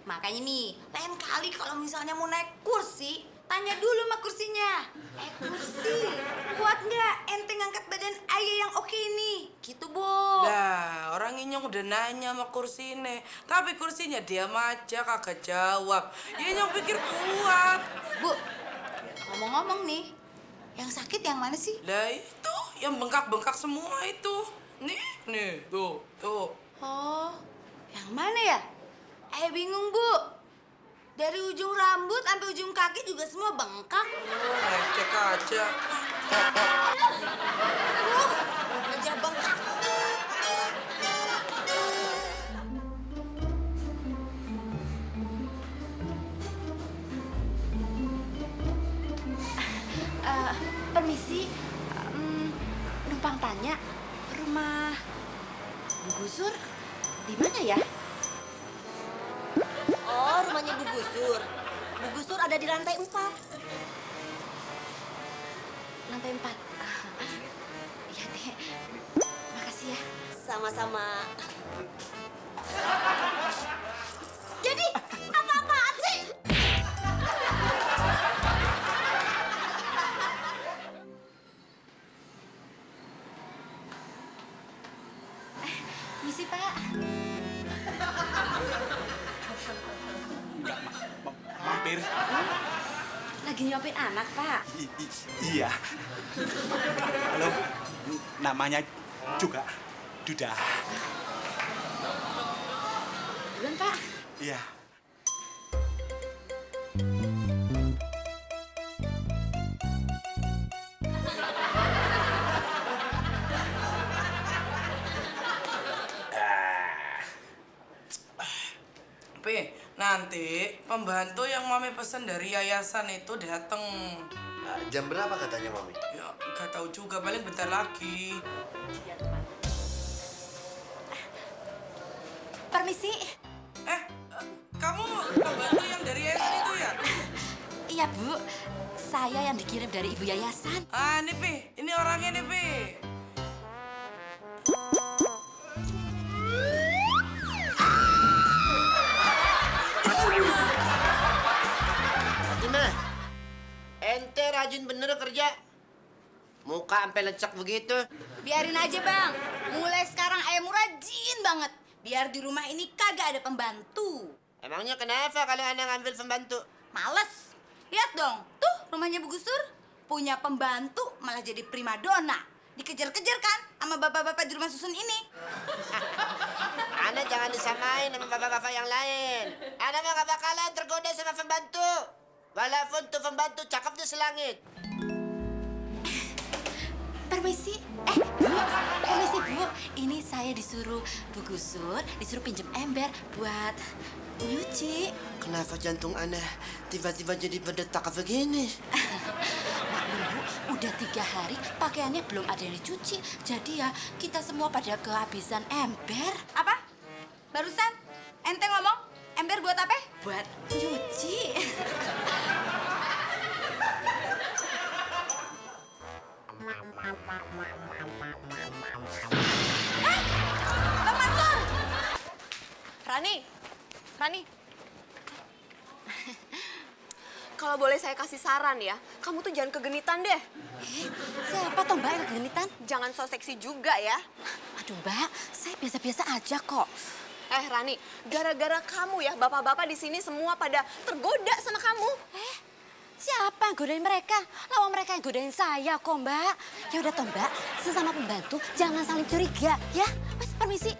Makanya nih, lain kali kalau misalnya mau naik kursi, tanya dulu sama kursinya. Kursi, kuat nggak ente ngangkat badan ayah yang oke ini? Gitu, Bu. Nah, orang Inyong udah nanya sama kursi ini. Tapi kursinya diam aja, kagak jawab. Ya Inyong pikir kuat. Bu, ngomong-ngomong nih, yang sakit yang mana sih? Lah itu, yang bengkak-bengkak semua itu. Nih, tuh. Oh, yang mana ya? Bingung, Bu. Dari ujung rambut sampai ujung kaki juga semua bengkak. Lecek aja. Aja bengkak. Permisi, numpang tanya, rumah Bu Gusur di mana ya? Oh, rumahnya Bu Gusur. Bu Gusur ada di lantai 4. Lantai 4. Iya deh, makasih ya. Sama-sama. Jadi, apa-apaan sih? Misi, Pak. Mampir. Lagi nyopin anak, Pak. Iya. Halo, namanya juga Duda. Belum, Pak. Iya. Tapi nanti pembantu yang Mami pesen dari yayasan itu dateng. Nah, jam berapa katanya Mami? Ya, nggak tahu juga, paling bentar lagi. Permisi. Kamu pembantu yang dari yayasan itu ya? Iya, Bu. Saya yang dikirim dari Ibu Yayasan. Ah, ini Pi, ini orangnya nih Pi. Fatimah, ente rajin bener kerja. Muka sampai lecek begitu. Biarin aja, Bang. Mulai sekarang ayahmu rajin banget. Biar di rumah ini kagak ada pembantu. Emangnya kenapa kalau anak ngambil pembantu? Males. Lihat dong, tuh rumahnya Bu Gusur. Punya pembantu malah jadi primadona. Dikejar-kejar kan sama bapak-bapak di rumah susun ini. Ana jangan disamain sama bapak-bapak yang lain. Ana mah gak bakalan tergoda sama pembantu. Walaupun tuh pembantu cakepnya selangit. Permisi. Bu. Permisi, Bu. Ini saya disuruh Bu Gusur, disuruh pinjem ember buat nyuci. Kenapa jantung Ana tiba-tiba jadi berdetak begini? Maklum, Bu, udah 3 hari pakaiannya belum ada yang dicuci. Jadi ya kita semua pada kehabisan ember. Apa? Barusan ente ngomong ember buat apa? Buat nyuci. Bang Mansur! Rani. Kalau boleh saya kasih saran ya, kamu tuh jangan kegenitan deh. Siapa tuh Mbak yang kegenitan? Jangan so seksi juga ya. Aduh Mbak, saya biasa-biasa aja kok. Rani, gara-gara kamu ya, bapak-bapak di sini semua pada tergoda sama kamu. Siapa yang godain mereka? Lawan mereka yang godain saya kok, Mbak. Ya udah toh, Mbak. Sesama pembantu jangan saling curiga, ya. Mas, permisi.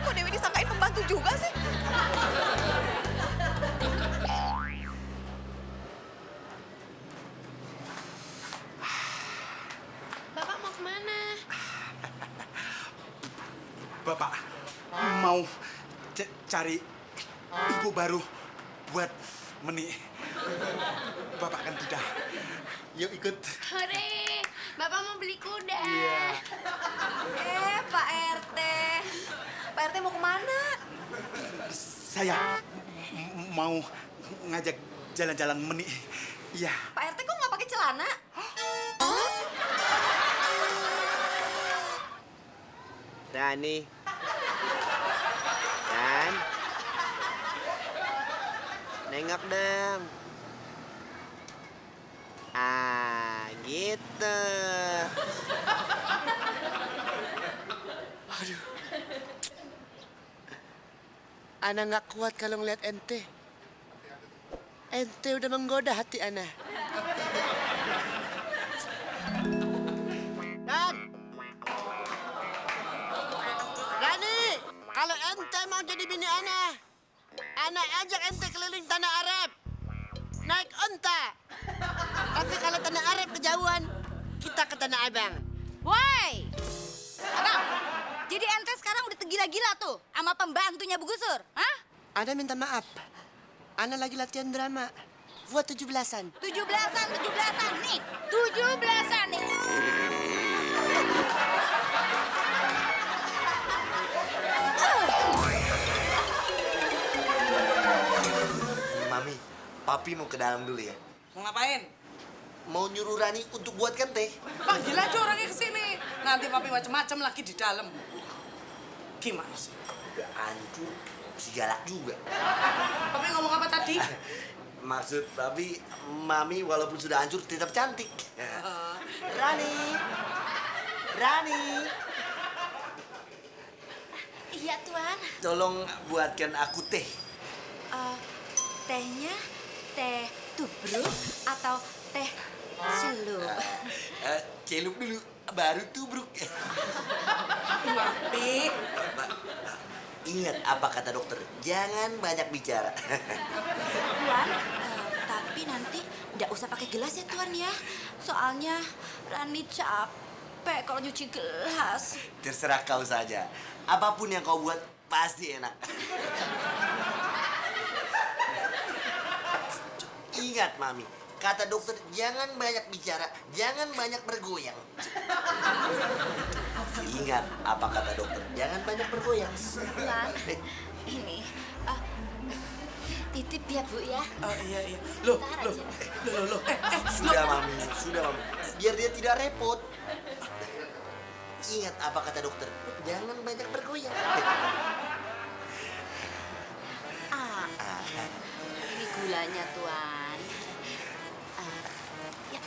Kok Dewi disangkain pembantu juga sih? Bapak mau kemana? Bapak mau cari ibu baru buat Meni. Bapak kan sudah. Yuk ikut. Hore, Bapak mau beli kuda. Iya. Pak RT. Pak RT mau kemana? Saya mau ngajak jalan-jalan Meni. Iya. Pak RT kok nggak pakai celana? Rani. Dan Nengok dong. Ah, gitu. Aduh. Ana nggak kuat kalau ngeliat ente. Ente udah menggoda hati Ana. Dan Rani, kalau ente mau jadi bini Ana ajak ente keliling tanah Arab. Naik onta. Tapi kalau tanah Arab kejauhan, kita ke Tanah Abang. Woi! Abang, jadi ente sekarang udah tergila-gila tuh sama pembantunya Bu Gusur, hah? Ana minta maaf. Ana lagi latihan drama buat 17-an. 17-an nih, 17-an nih. Mami, papi mau ke dalam dulu ya. Mau ngapain? Mau nyuruh Rani untuk buatkan teh. Panggil aja orangnya ke sini. Nanti papi macem-macem lagi di dalam. Gimana sih? Udah hancur, masih galak juga. Papi ngomong apa tadi? Maksud papi, Mami walaupun sudah hancur tetap cantik. Rani, Rani, Iya, Tuan. tolong buatkan aku teh. Tehnya teh tubruk atau teh celup? Celup dulu, baru tubruk. Papi. Ingat apa kata dokter, jangan banyak bicara. Tuan, tapi nanti nggak usah pakai gelas ya, Tuan ya. Soalnya Rani capek kalau nyuci gelas. Terserah kau saja, apapun yang kau buat pasti enak. Ingat Mami, kata dokter jangan banyak bicara, jangan banyak bergoyang. Ingat apa kata dokter, jangan banyak bergoyang. Tuan, ini titip ya, Bu ya. Oh iya. Loh. Sudah Mami, biar dia tidak repot. Ingat apa kata dokter, jangan banyak bergoyang. Ini gulanya, Tuan. Ya.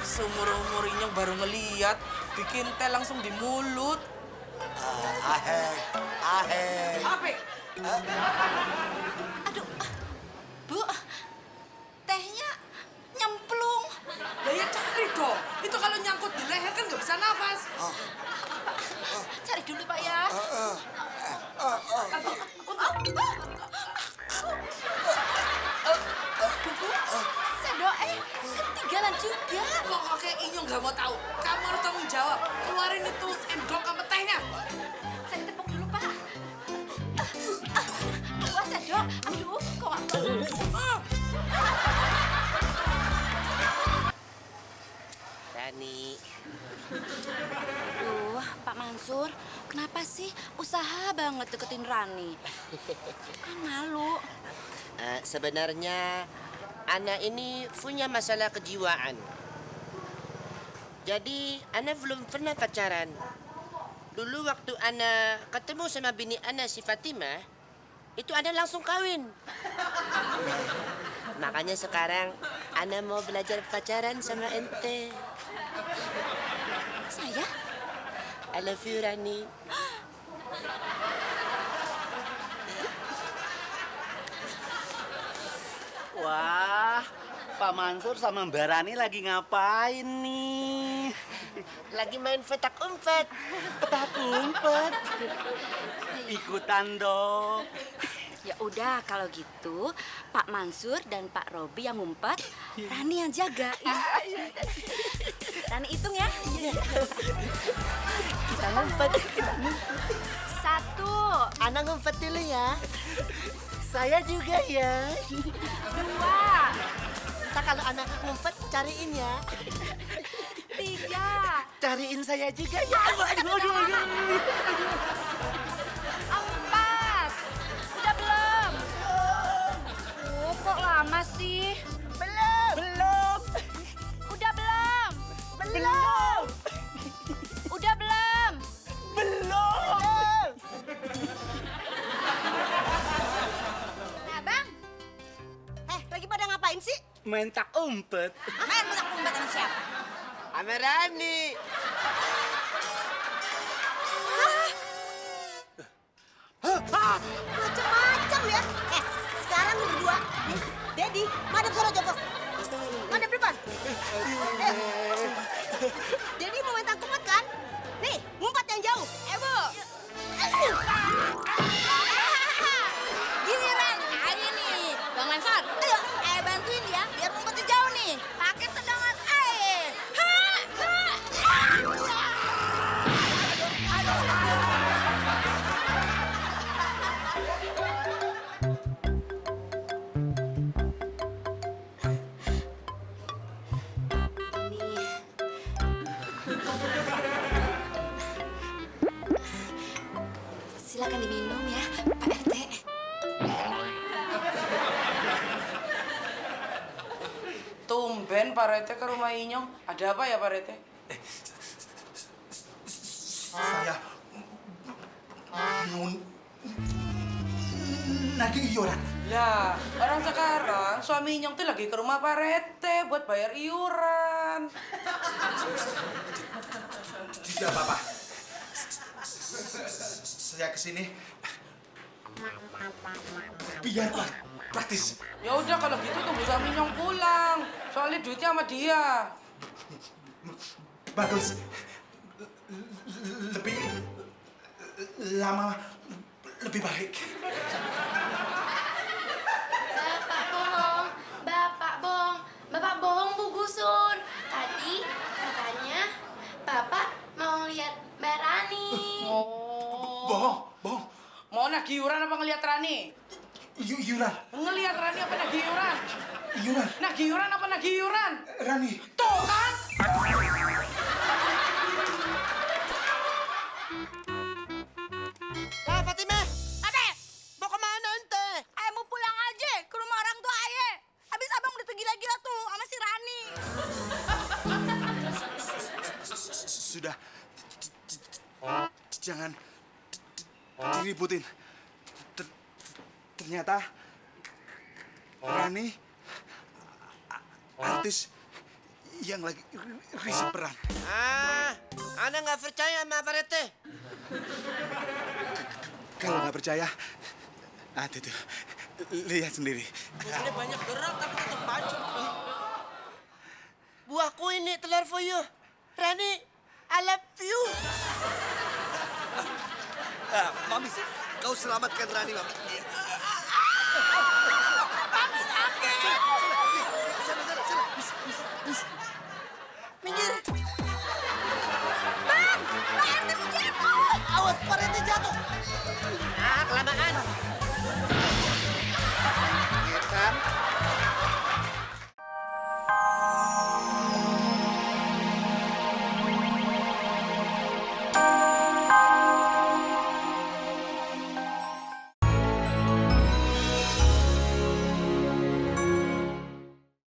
Seumur-umur Inyong baru ngeliat, bikin teh langsung di mulut. Aheng. Apa? Aduh, Bu, tehnya nyemplung. Lah ya cari dong. Itu kalau nyangkut di leher kan nggak bisa nafas. Cari dulu, Pak ya. Sendok ketinggalan juga. Kok kayak Inyong nggak mau tahu? Kamu harus tanggung jawab. Keluarin itu sendok sama tehnya. Saya tepuk dulu, Pak. Wah, sendok. Aduh, kok nggak Rani, Aduh, Pak Mansur, kenapa sih usaha banget deketin Rani? Kan malu. sebenarnya Ana ini punya masalah kejiwaan. Jadi Ana belum pernah pacaran. Dulu waktu Ana ketemu sama bini Ana si Fatimah, itu Ana langsung kawin. Makanya sekarang Ana mau belajar pacaran sama ente. Saya? I love you, Rani. Wah, Pak Mansur sama Mbak Rani lagi ngapain nih? Lagi main petak umpet. Petak umpet. Ikutan dong. Ya udah kalau gitu Pak Mansur dan Pak Robi yang ngumpet, Rani yang jaga. Rani hitung ya. Kita ngumpet. 1, Ana ngumpet dulu ya. Saya juga ya. 2, Ntar kalau anak ngumpet cariin ya. 3, Ya. Cariin saya juga ya. Aduh. 4. Udah belum? Oh, kok lama sih? Belum. Udah belum? Belum. Udah belum? Belum. Nah, Bang. Lagi pada ngapain sih? Main tak umpet. Main punya kumpet sama siapa? Ame Rani. Macem-macem ya. Sekarang lu berdua, nih, Dedi, madep sono Joko. Madep depan. Dedi mau main tangkumet kan? Nih, ngumpat yang jauh. Bu. Giliran aja nih. Bang Mansur. Ayo, bantuin ya. Biar ngumpetnya jauh nih. Pakai tendangan air. Silakan diminum ya, Pak RT. Tumben Pak Rete ke rumah Inyong. Ada apa ya Pak Rete? Saya mau nagih iuran. Lah, orang sekarang suami Inyong tuh lagi ke rumah Pak Rete buat bayar iuran. Tidak apa-apa. Saya kesini biar praktis. Ya udah kalau gitu tunggu suami Inyong pulang. Soalnya duitnya sama dia. Bagus. Lebih lama lebih baik. Bapak bohong Bu Gusun. Tadi katanya Bapak mau lihat Mbak Rani. Bohong. Mau nagih iuran apa ngeliat Rani? Iuran. Ngeliat Rani apa nagih iuran? Iuran. Nagih iuran apa nagih iuran? Rani. Tuh kan? Fatime. Apa? Mau kemana ente? Ayah mau pulang aja ke rumah orang tua ayah. Habis abang udah tergila-gila tuh sama si Rani. Sudah. Jangan diributin. Ternyata Rani artis yang lagi risih peran. Ana nggak percaya sama Pak Rete. Kalau nggak percaya, ada tuh. Lihat sendiri. Ini banyak gerak tapi tetap maju. Buahku ini telur for you. Rani, I love you. Mami, kau selamatkan Rani, Mami. Minggir. Awas, Pak Rete jatuh. Kelamaan.